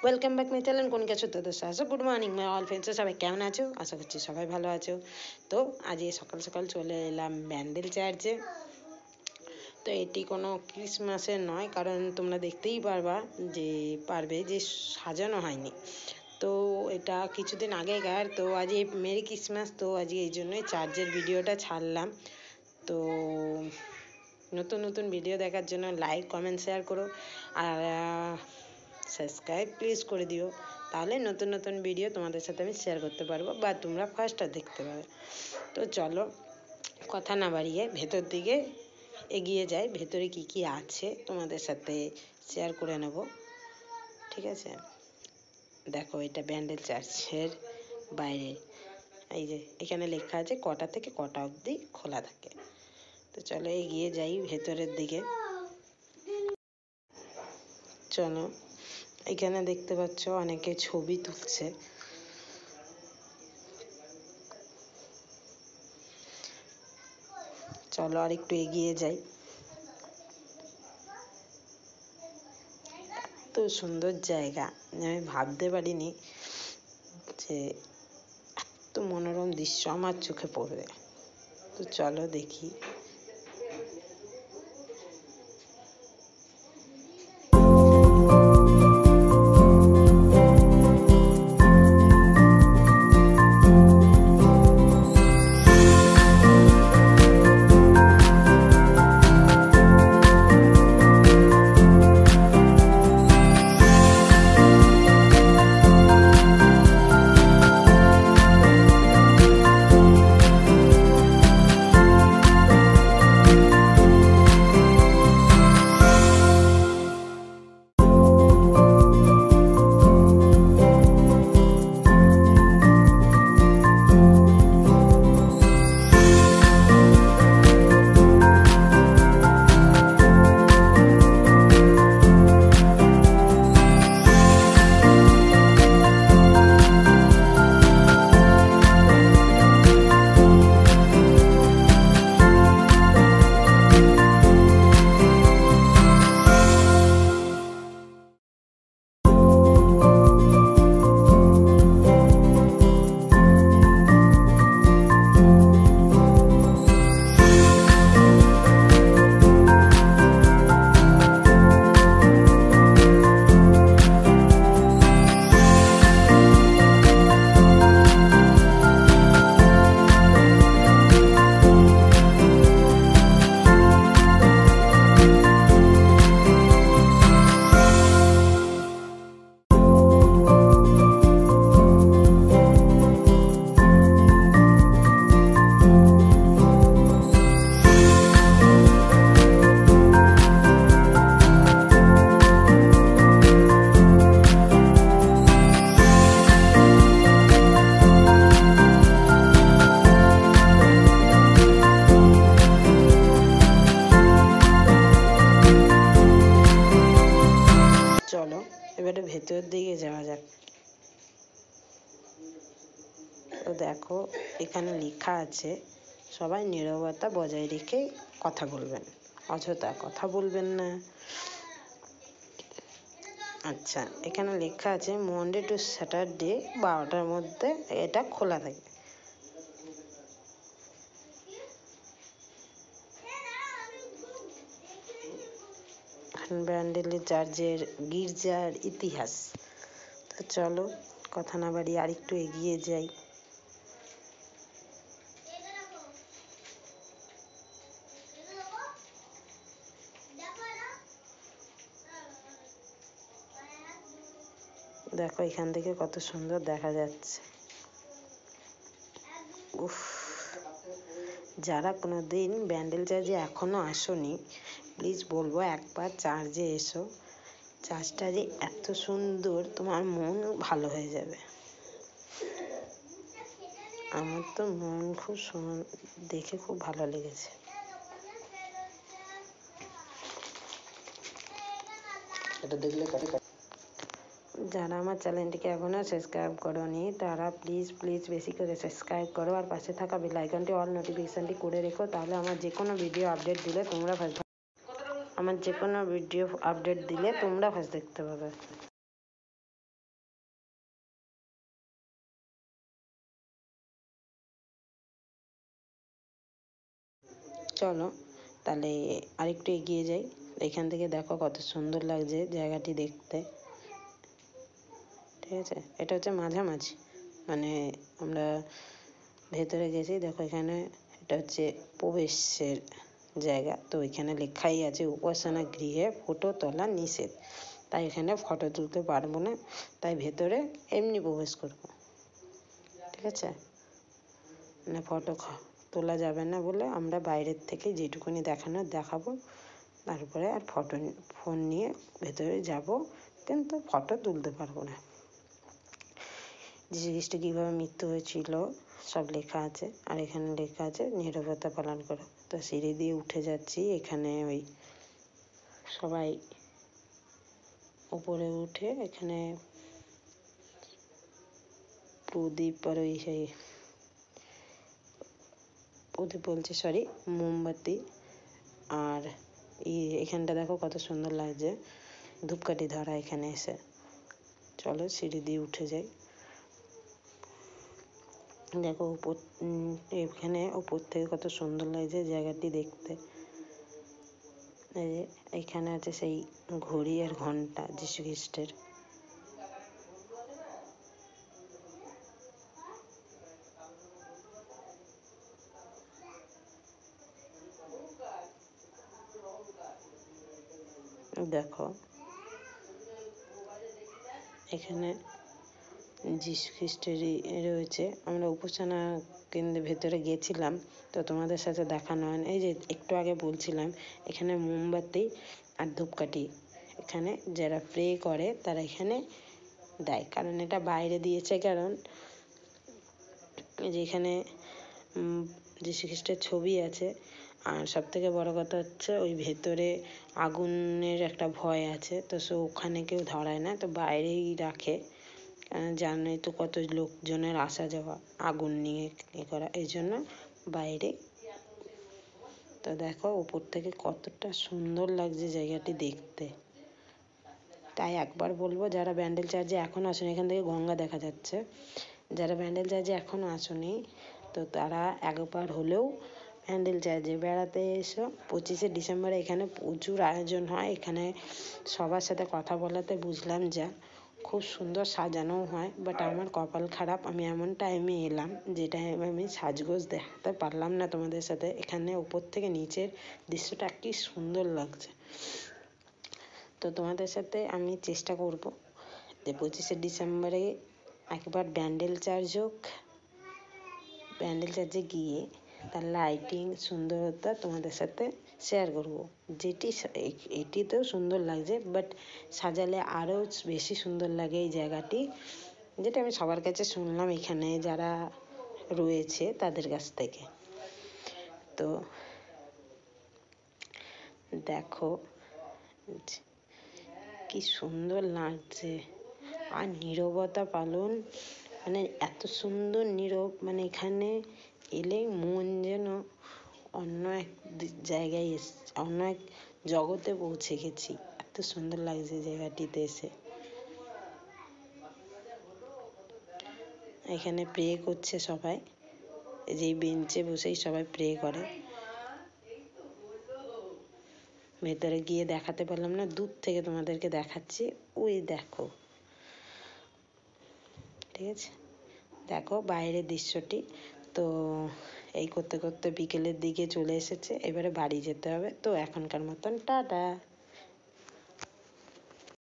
Welcome back my channel Kanika Sutradhar. Good morning my all friends, সবাই কেমন আছো? আশা করছি সবাই ভালো আছো। তো আজ সকাল সকাল চলে এলাম ব্যান্ডেল চার্চে। তো এটি কোনো ক্রিসমাসের নয়, কারণ তোমরা দেখতেই পারবে যে সাজানো হয়নি। তো এটা কিছুদিন আগেকার। তো আজ মেরি ক্রিসমাস। তো আজ এই জন্যই চার্চের ভিডিওটা ছাড়লাম। তো নতুন নতুন ভিডিও দেখার জন্য লাইক কমেন্ট শেয়ার করো, আর সাবস্ক্রাইব প্লিজ করে দিও। তাহলে নতুন নতুন ভিডিও তোমাদের সাথে আমি শেয়ার করতে পারবো, বা তোমরা ফার্স্টটা দেখতে পাবে। তো চলো কথা না বাড়িয়ে ভেতর দিকে এগিয়ে যাই। ভেতরে কি কি আছে তোমাদের সাথে শেয়ার করে নেব, ঠিক আছে? দেখো, এটা ব্যান্ডেল চার্চের বাইরে। এই যে এখানে লেখা আছে কটা থেকে কটা অবধি খোলা থাকে। তো চলো এগিয়ে যাই ভেতরের দিকে। চলো, এখানে দেখতে পাচ্ছ অনেকে ছবি তুলছে। চলো আর একটু এগিয়ে যাই। এত সুন্দর জায়গা, আমি ভাবতে পারিনি যে এত মনোরম দৃশ্য আমার চোখে পড়বে। তো চলো দেখি। চলো এবারে ভেতর দিকে যাওয়া যাক। তো দেখো, এখানে লেখা আছে সবাই নীরবতা বজায় রেখে কথা বলবেন, অযথা কথা বলবেন না। আচ্ছা, এখানে লেখা আছে মনডে টু স্যাটারডে 12টার মধ্যে এটা খোলা থাকে। ব্যান্ডেল চার্চের গির্জার ইতিহাস। তো চলো কথা না বাড়িয়ে আরেকটু এগিয়ে যাই। দেখো এখান থেকে কত সুন্দর দেখা যাচ্ছে। উফ, যারা কোনোদিন ব্যান্ডেল চার্চে এখনো আসোনি, প্লিজ বলবো একবার চার্চে এসো। চার্চটা যে এত সুন্দর, তোমার মন ভালো হয়ে যাবে। আমার তো মন দেখে খুব ভালো লেগেছে। এটা দেখলে যারা আমার চ্যানেলটিকে এখনও সাবস্ক্রাইব করোনি, তারা প্লিজ প্লিজ বেশি করে সাবস্ক্রাইব করো, আর পাশে থাকা বেল আইকনটি অল নোটিফিকেশানটি করে রেখো। তাহলে আমার যে কোনো ভিডিও আপডেট দিলে তোমরা ফার্স্ট দেখতে পাবে। চলো তাহলে আরেকটু এগিয়ে যাই। এখান থেকে দেখো কত সুন্দর লাগছে জায়গাটি দেখতে। ঠিক আছে, এটা হচ্ছে মাঝামাঝি, মানে আমরা ভেতরে গেছি। দেখো এখানে এটা হচ্ছে প্রবেশের জায়গা, তো এখানে লেখাই আছে উপাসনা গৃহে ফটো তোলা নিষেধ, তাই এখানে ফটো তুলতে পারবো না, তাই ভেতরে এমনি প্রবেশ করবো। ঠিক আছে, মানে ফটো তোলা যাবে না বলে আমরা বাইরের থেকে যেটুকুনি দেখানোর দেখাবো, তারপরে আর ফোন নিয়ে ভেতরে যাব, কিন্তু ফটো তুলতে পারবো না। যীশু খ্রিস্ট কীভাবে মৃত্যু হয়েছিল সব লেখা আছে, আর এখানে লেখা আছে নীরবতা পালন করো। তো সিঁড়ি দিয়ে উঠে যাচ্ছি, এখানে ওই সবাই উপরে উঠে এখানে প্রদীপ আর ওই সেই প্রদীপ বলছে সরি মোমবাতি, আর এখানটা দেখো কত সুন্দর লাগছে ধূপকাঠি ধরা এখানে এসে। চলো সিঁড়ি দিয়ে উঠে যাই। দেখো এখানে উপর থেকে কত সুন্দর লাগছে জায়গাটি দেখতে। এই যে এখানে আছে সেই ঘড়ি আর ঘন্টা যীশু খ্রিস্টের। দেখো এখানে যীশু খ্রিস্টেরই রয়েছে। আমরা উপাসনা কেন্দ্রের ভেতরে গেছিলাম, তো তোমাদের সাথে দেখানো হয়। এই যে একটু আগে বলছিলাম এখানে মোমবাতি আর ধূপকাঠি এখানে যারা প্রে করে তারা এখানে দেয়, কারণ এটা বাইরে দিয়েছে, কারণ যে এখানে যীশু খ্রিস্টের ছবি আছে। আর সব থেকে বড় কথা হচ্ছে ওই ভেতরে আগুনের একটা ভয় আছে, তো ওখানে কেউ ধরায় না, তো বাইরেই রাখে। জানোই তো কত লোকজনের আসা যাওয়া আগুন নিয়ে করা, এই জন্য বাইরে। তো দেখো উপর থেকে কতটা সুন্দর লাগছে জায়গাটি দেখতে। তাই একবার বলবো যারা ব্যান্ডেল চার্চে এখনো আসেনি, এখান থেকে গঙ্গা দেখা যাচ্ছে, যারা ব্যান্ডেল চার্চে এখনো আসেনি তো তারা একবার হলেও ব্যান্ডেল চার্চে বেড়াতে এসো। 25শে ডিসেম্বরে এখানে প্রচুর আয়োজন হয়। এখানে সবার সাথে কথা বলাতে বুঝলাম যা খুব সুন্দর সাজানোও হয়, বাট আমার কপাল খারাপ, আমি এমন টাইমে এলাম যে টাইমে আমি সাজগোজ দেখাতে পারলাম না তোমাদের সাথে। এখানে উপর থেকে নিচের দৃশ্যটা কি সুন্দর লাগছে। তো তোমাদের সাথে আমি চেষ্টা করব যে 25শে ডিসেম্বরে একবার ব্যান্ডেল চার্চ হোক, ব্যান্ডেল চার্চে গিয়ে তার লাইটিং সুন্দরতা তোমাদের সাথে শেয়ার করব। এটিতেও সুন্দর লাগছে, বাট সাজালে আরও বেশি সুন্দর লাগে এই জায়গাটি, যেটা আমি সবার কাছে শুনলাম এখানে যারা রয়েছে তাদের কাছ থেকে। তো দেখো কি সুন্দর লাগছে, আর নীরবতা পালন, মানে এত সুন্দর নীরব, মানে এখানে এলেই মন যেন অন্য এক জায়গায় অন্য এক জগতে পৌঁছে গেছি, এত সুন্দর লাগছে জায়গাটিতে এসে। এখানে প্রে করছে সবাই, যেই বেঞ্চে বসেই সবাই প্রে করে। ভেতরে গিয়ে দেখাতে পারলাম না, দূর থেকে তোমাদেরকে দেখাচ্ছি, ওই দেখো। ঠিক আছে, দেখো বাইরের দৃশ্যটি। তো এই করতে করতে বিকেলের দিকে চলে এসেছে, এবারে বাড়ি যেতে হবে। তো এখনকার মতন টাটা।